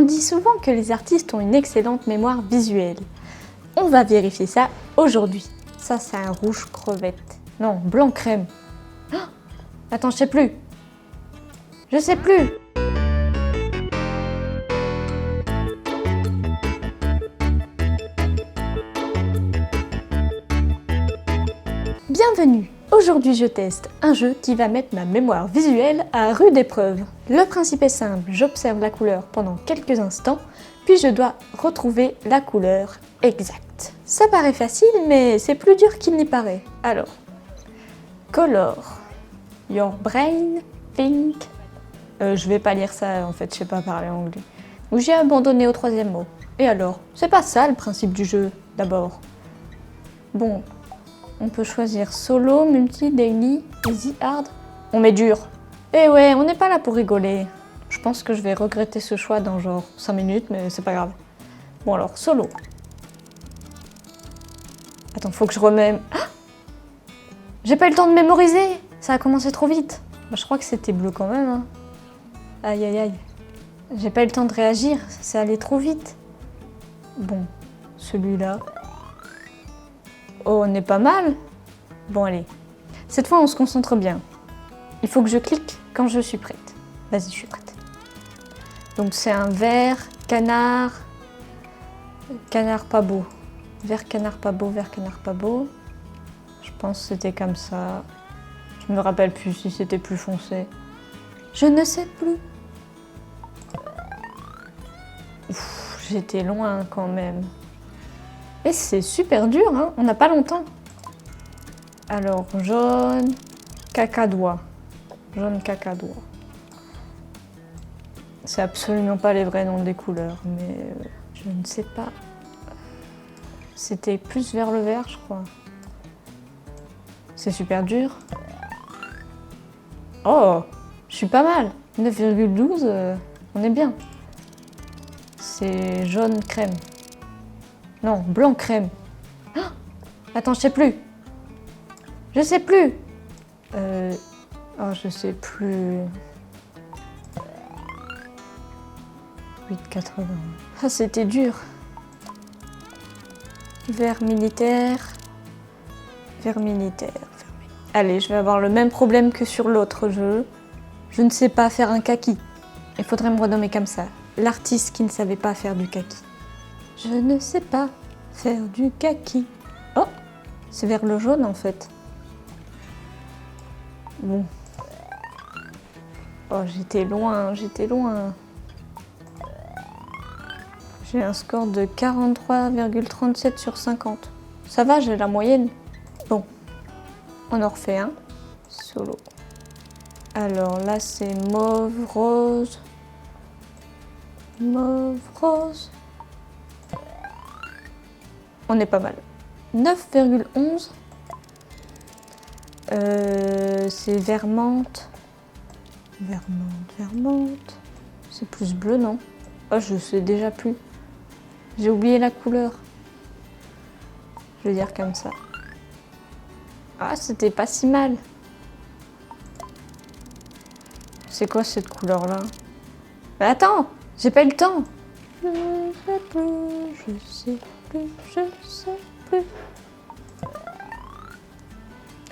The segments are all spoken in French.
dit souvent que les artistes ont une excellente mémoire visuelle. On va vérifier ça aujourd'hui. Ça, c'est un rouge crevette. Non, blanc crème. Oh, attends, je sais plus. Je sais plus. Bienvenue. Aujourd'hui, je teste un jeu qui va mettre ma mémoire visuelle à rude épreuve. Le principe est simple, j'observe la couleur pendant quelques instants, puis je dois retrouver la couleur exacte. Ça paraît facile, mais c'est plus dur qu'il n'y paraît. Alors, color, your brain, think... je vais pas lire ça, en fait, je sais pas parler anglais. Ou j'ai abandonné au troisième mot. Et alors, c'est pas ça le principe du jeu, d'abord. Bon... On peut choisir solo, multi, daily, easy, hard. On met dur. Eh ouais, on n'est pas là pour rigoler. Je pense que je vais regretter ce choix dans genre 5 minutes, mais c'est pas grave. Bon alors, solo. Attends, faut que je remets... Ah, j'ai pas eu le temps de mémoriser. Ça a commencé trop vite. Bah, je crois que c'était bleu quand même. Hein. Aïe aïe aïe. J'ai pas eu le temps de réagir, c'est allé trop vite. Bon, celui-là... Oh, on est pas mal. Bon, allez. Cette fois, on se concentre bien. Il faut que je clique quand je suis prête. Vas-y, je suis prête. Donc, c'est un vert, canard... Canard pas beau. Vert, canard pas beau, vert, canard pas beau. Je pense que c'était comme ça. Je me rappelle plus si c'était plus foncé. Je ne sais plus. Ouf, j'étais loin quand même. Et c'est super dur, hein, on n'a pas longtemps. Alors, jaune, cacadois. Jaune cacadois. C'est absolument pas les vrais noms des couleurs, mais je ne sais pas. C'était plus vers le vert, je crois. C'est super dur. Oh, je suis pas mal. 9,12, on est bien. C'est jaune crème. Non, blanc crème. Oh, attends, je sais plus. Je sais plus. Oh, je sais plus. 8,80. Ah, c'était dur. Vert militaire. Vert militaire. Allez, je vais avoir le même problème que sur l'autre jeu. Je ne sais pas faire un kaki. Il faudrait me renommer comme ça. L'artiste qui ne savait pas faire du kaki. Je ne sais pas faire du kaki. Oh, c'est vers le jaune en fait. Bon. Oh, j'étais loin, j'étais loin. J'ai un score de 43,37 sur 50. Ça va, j'ai la moyenne. Bon, on en refait un. Solo. Alors là, c'est mauve, rose. Mauve, rose. On est pas mal. 9,11. C'est vert menthe. Vert menthe, vert menthe. C'est plus bleu, non? Oh, je sais déjà plus. J'ai oublié la couleur. Je vais dire comme ça. Ah, c'était pas si mal. C'est quoi cette couleur-là? Mais attends, j'ai pas eu le temps. Je sais plus, je sais plus, je sais plus.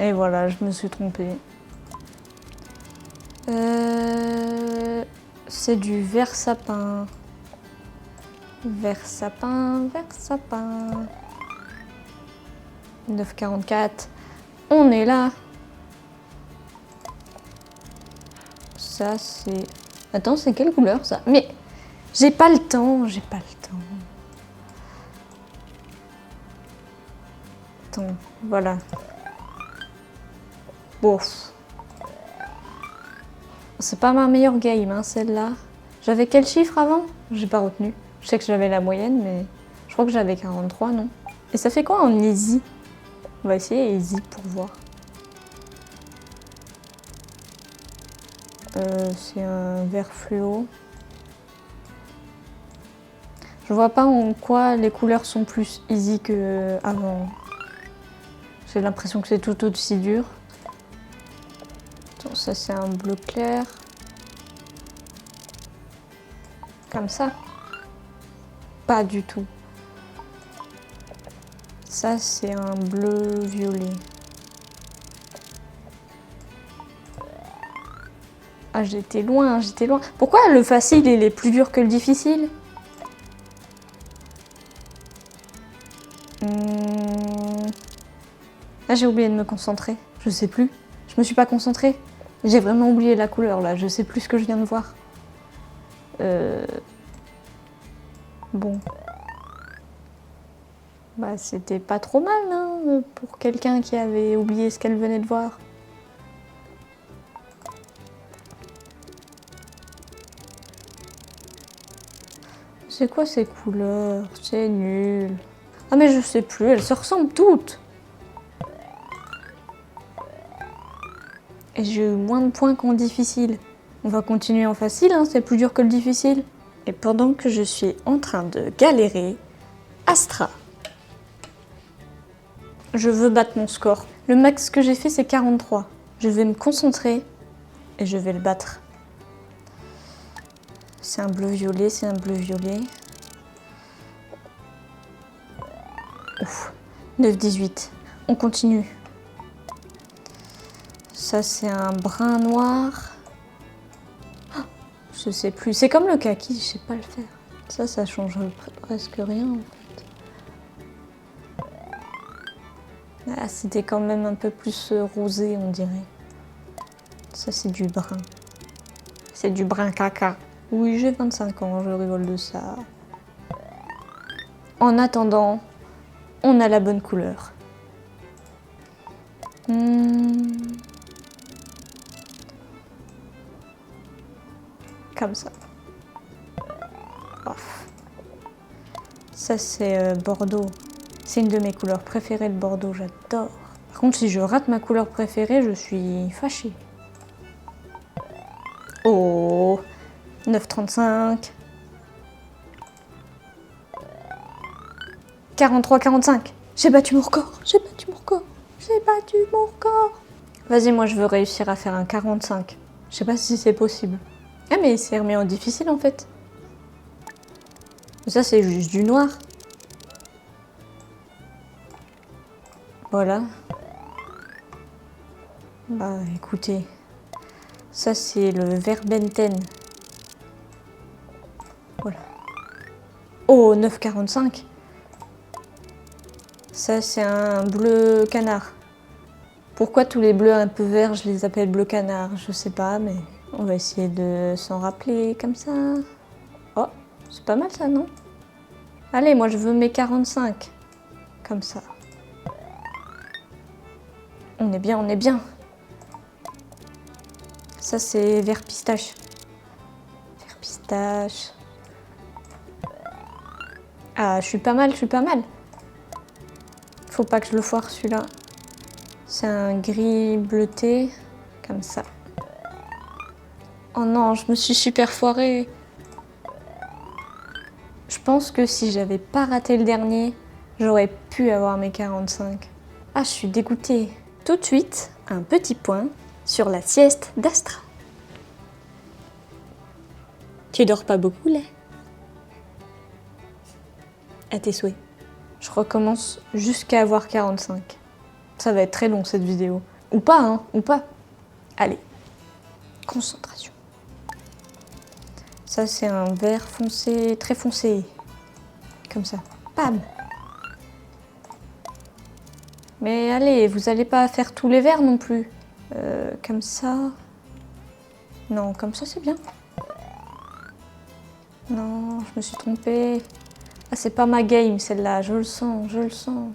Et voilà, je me suis trompée. C'est du vert sapin. Vert sapin, vert sapin. 9,44. On est là. Ça, c'est... Attends, c'est quelle couleur, ça? Mais j'ai pas le temps, j'ai pas le temps. Attends, voilà. Bon. C'est pas ma meilleure game, hein, celle-là. J'avais quel chiffre avant? J'ai pas retenu. Je sais que j'avais la moyenne, mais je crois que j'avais 43, non? Et ça fait quoi en easy? On va essayer easy pour voir. C'est un vert fluo. Je vois pas en quoi les couleurs sont plus easy qu'avant. J'ai l'impression que c'est tout aussi dur. Attends, ça c'est un bleu clair. Comme ça. Pas du tout. Ça, c'est un bleu-violet. Ah, j'étais loin, j'étais loin. Pourquoi le facile, il est plus dur que le difficile? Là, j'ai oublié de me concentrer. Je sais plus. Je me suis pas concentrée. J'ai vraiment oublié la couleur, là. Je sais plus ce que je viens de voir. Bon. Bah, c'était pas trop mal, hein, pour quelqu'un qui avait oublié ce qu'elle venait de voir. C'est quoi ces couleurs? C'est nul. Ah mais je sais plus, elles se ressemblent toutes. Et j'ai eu moins de points qu'en difficile. On va continuer en facile, hein, c'est plus dur que le difficile. Et pendant que je suis en train de galérer, Astra. Je veux battre mon score. Le max que j'ai fait, c'est 43. Je vais me concentrer et je vais le battre. C'est un bleu-violet, c'est un bleu-violet. Ouf, 9-18. On continue. Ça, c'est un brun noir. Oh, je sais plus. C'est comme le kaki, je sais pas le faire. Ça change presque rien en fait. Ah, c'était quand même un peu plus rosé, on dirait. Ça, c'est du brun. C'est du brun caca. Oui, j'ai 25 ans, je rigole de ça. En attendant, on a la bonne couleur. Comme ça. Ouf. Ça, c'est Bordeaux. C'est une de mes couleurs préférées, le Bordeaux, j'adore. Par contre, si je rate ma couleur préférée, je suis fâchée. Oh, 9,35. 43,45. J'ai battu mon record. J'ai battu mon record. J'ai battu mon record. Vas-y, moi, je veux réussir à faire un 45. Je sais pas si c'est possible. Ah, mais c'est remis en difficile, en fait. Ça, c'est juste du noir. Voilà. Bah, écoutez. Ça, c'est le Verbenten. Voilà. Oh, 9,45. Ça, c'est un bleu canard. Pourquoi tous les bleus un peu verts, je les appelle bleu canard? Je sais pas, mais on va essayer de s'en rappeler comme ça. Oh, c'est pas mal ça, non? Allez, moi, je veux mes 45. Comme ça. On est bien, on est bien. Ça, c'est vert pistache. Vert pistache. Ah, je suis pas mal, je suis pas mal. Faut pas que je le foire, celui-là. C'est un gris bleuté. Comme ça. Oh non, je me suis super foirée. Je pense que si j'avais pas raté le dernier, j'aurais pu avoir mes 45. Ah, je suis dégoûtée. Tout de suite, un petit point sur la sieste d'Astra. Tu dors pas beaucoup, là? À tes souhaits. Je recommence jusqu'à avoir 45. Ça va être très long, cette vidéo. Ou pas, hein, ou pas. Allez, concentration. Ça, c'est un vert foncé, très foncé. Comme ça. Bam! Mais allez, vous allez pas faire tous les verts non plus. Comme ça. Non, comme ça, c'est bien. Non, je me suis trompée. Ah, c'est pas ma game, celle-là. Je le sens, je le sens.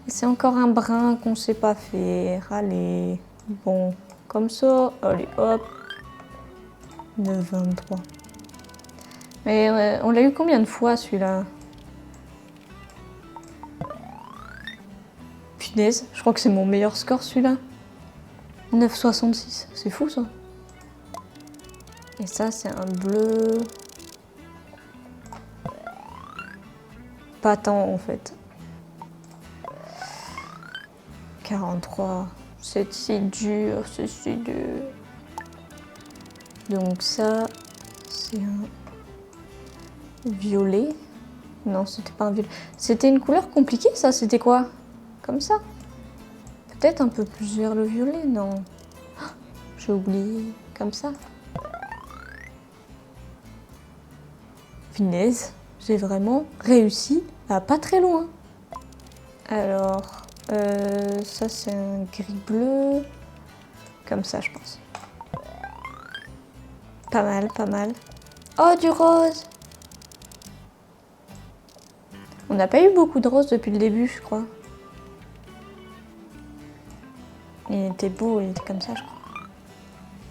Et c'est encore un brin qu'on sait pas faire. Allez. Bon, comme ça. Allez, hop. 9,23. Mais on l'a eu combien de fois, celui-là? Punaise, je crois que c'est mon meilleur score, celui-là. 9,66. C'est fou, ça. Et ça, c'est un bleu... Pas tant, en fait. 43. C'est si dur, c'est si dur. Donc ça, c'est un violet. Non, c'était pas un violet. C'était une couleur compliquée, ça. C'était quoi? Comme ça? Peut-être un peu plus vers le violet, non? Ah, j'ai oublié. Comme ça. Finesse, j'ai vraiment réussi à pas très loin. Alors, ça c'est un gris-bleu. Comme ça, je pense. Pas mal, pas mal. Oh, du rose! On n'a pas eu beaucoup de rose depuis le début, je crois. Il était beau, il était comme ça, je crois.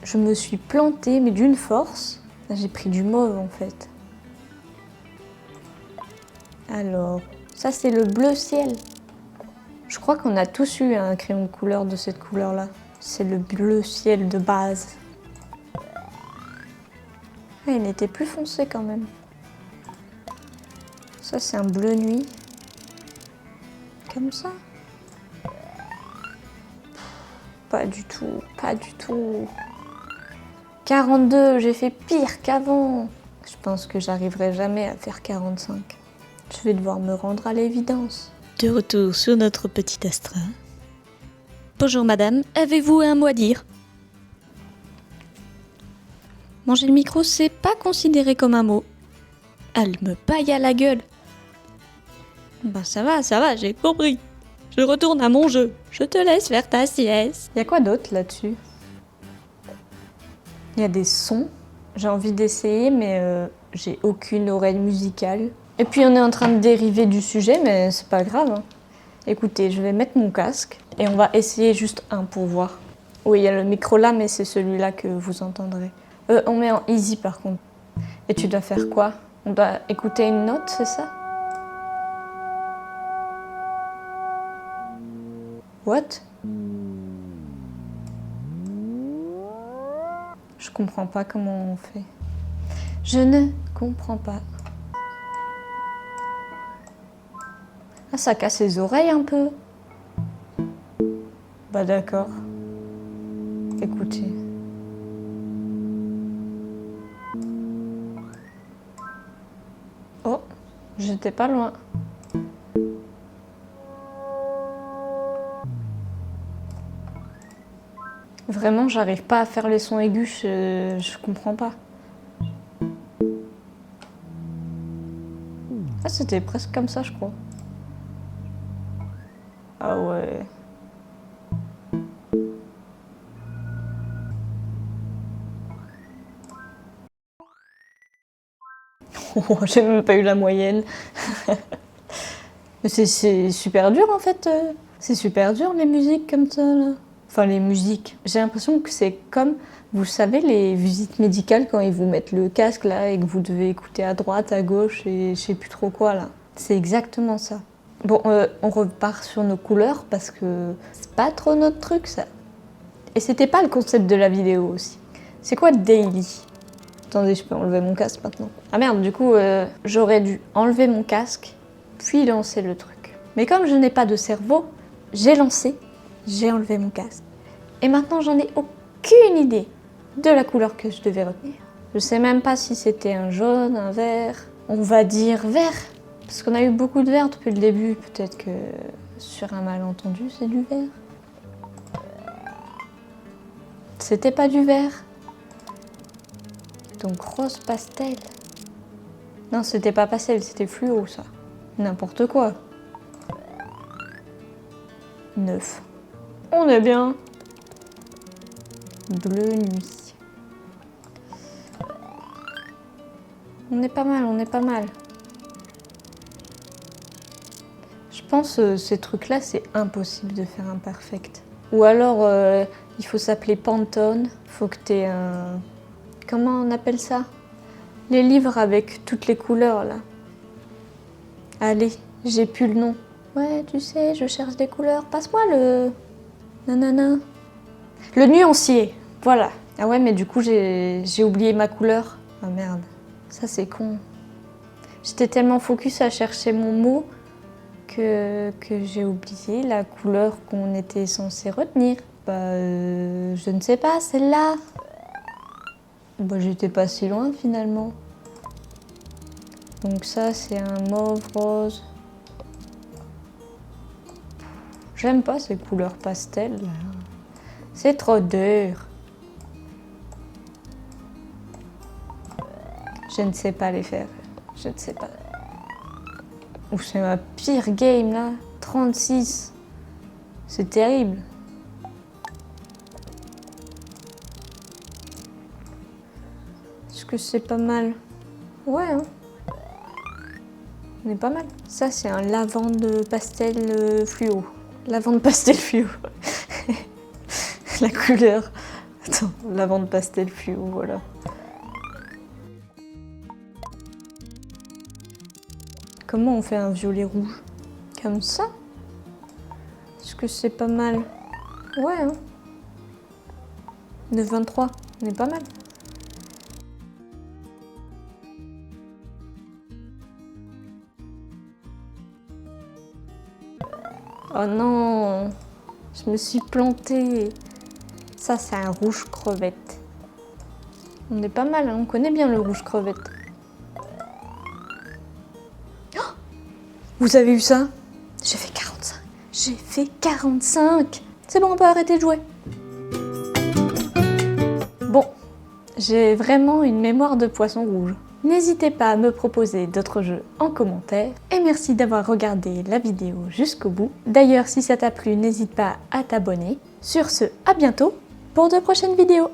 Je me suis plantée, mais d'une force. J'ai pris du mauve, en fait. Alors, ça c'est le bleu ciel. Je crois qu'on a tous eu un crayon de couleur de cette couleur-là. C'est le bleu ciel de base. Ah, il était plus foncé quand même. Ça c'est un bleu nuit. Comme ça. Pas du tout, pas du tout. 42, j'ai fait pire qu'avant. Je pense que j'arriverai jamais à faire 45. Je vais devoir me rendre à l'évidence. De retour sur notre petit astral. Bonjour madame, avez-vous un mot à dire? Manger le micro, c'est pas considéré comme un mot. Elle me paille à la gueule. Bah ça va, j'ai compris. Je retourne à mon jeu. Je te laisse faire ta sieste. Il y a quoi d'autre là-dessus? Il y a des sons. J'ai envie d'essayer, mais j'ai aucune oreille musicale. Et puis on est en train de dériver du sujet, mais c'est pas grave. Hein. Écoutez, je vais mettre mon casque et on va essayer juste un pour voir. Oui, il y a le micro là, mais c'est celui-là que vous entendrez. On met en easy par contre. Et tu dois faire quoi? On doit écouter une note, c'est ça? What? Je comprends pas comment on fait. Je ne comprends pas. Ah, ça casse les oreilles un peu. Bah d'accord. Écoutez. Oh, j'étais pas loin. Vraiment, j'arrive pas à faire les sons aigus, je comprends pas. Ah, c'était presque comme ça, je crois. Ah ouais. Oh, j'ai même pas eu la moyenne. Mais c'est super dur en fait. C'est super dur les musiques comme ça là. Enfin les musiques. J'ai l'impression que c'est comme, vous savez, les visites médicales quand ils vous mettent le casque là et que vous devez écouter à droite, à gauche et je sais plus trop quoi là. C'est exactement ça. Bon, on repart sur nos couleurs parce que c'est pas trop notre truc ça. Et c'était pas le concept de la vidéo aussi. C'est quoi daily? Attendez, je peux enlever mon casque maintenant. Ah merde, du coup, j'aurais dû enlever mon casque, puis lancer le truc. Mais comme je n'ai pas de cerveau, j'ai lancé, j'ai enlevé mon casque. Et maintenant, j'en ai aucune idée de la couleur que je devais retenir. Je sais même pas si c'était un jaune, un vert. On va dire vert, parce qu'on a eu beaucoup de vert depuis le début. Peut-être que sur un malentendu, c'est du vert. C'était pas du vert. Donc rose pastel. Non, c'était pas pastel, c'était fluo ça. N'importe quoi. 9. On est bien. Bleu nuit. On est pas mal, on est pas mal. Je pense ces trucs-là, c'est impossible de faire imperfect. Ou alors, il faut s'appeler Pantone. Faut que t'aies un... Comment on appelle ça? Les livres avec toutes les couleurs, là. Allez, j'ai plus le nom. Ouais, tu sais, je cherche des couleurs. Passe-moi le... Nanana. Le nuancier, voilà. Ah ouais, mais du coup, j'ai oublié ma couleur. Ah merde, ça c'est con. J'étais tellement focus à chercher mon mot que j'ai oublié la couleur qu'on était censé retenir. Bah, je ne sais pas, celle-là. Bah, j'étais pas si loin finalement. Donc ça, c'est un mauve rose. J'aime pas ces couleurs pastel. C'est trop dur. Je ne sais pas les faire. Je ne sais pas. Ou c'est ma pire game là. 36. C'est terrible. Est-ce que c'est pas mal? Ouais, hein. On est pas mal. Ça, c'est un lavande pastel fluo. Lavande pastel fluo. La couleur. Attends, lavande pastel fluo, voilà. Comment on fait un violet rouge? Comme ça? Est-ce que c'est pas mal? Ouais, hein. 9,23, on est pas mal. Oh non, je me suis plantée. Ça, c'est un rouge crevette. On est pas mal, hein, on connaît bien le rouge crevette. Oh, vous avez eu ça? J'ai fait 45. J'ai fait 45. C'est bon, on peut arrêter de jouer. Bon, j'ai vraiment une mémoire de poisson rouge. N'hésitez pas à me proposer d'autres jeux en commentaire. Et merci d'avoir regardé la vidéo jusqu'au bout. D'ailleurs, si ça t'a plu, n'hésite pas à t'abonner. Sur ce, à bientôt pour de prochaines vidéos.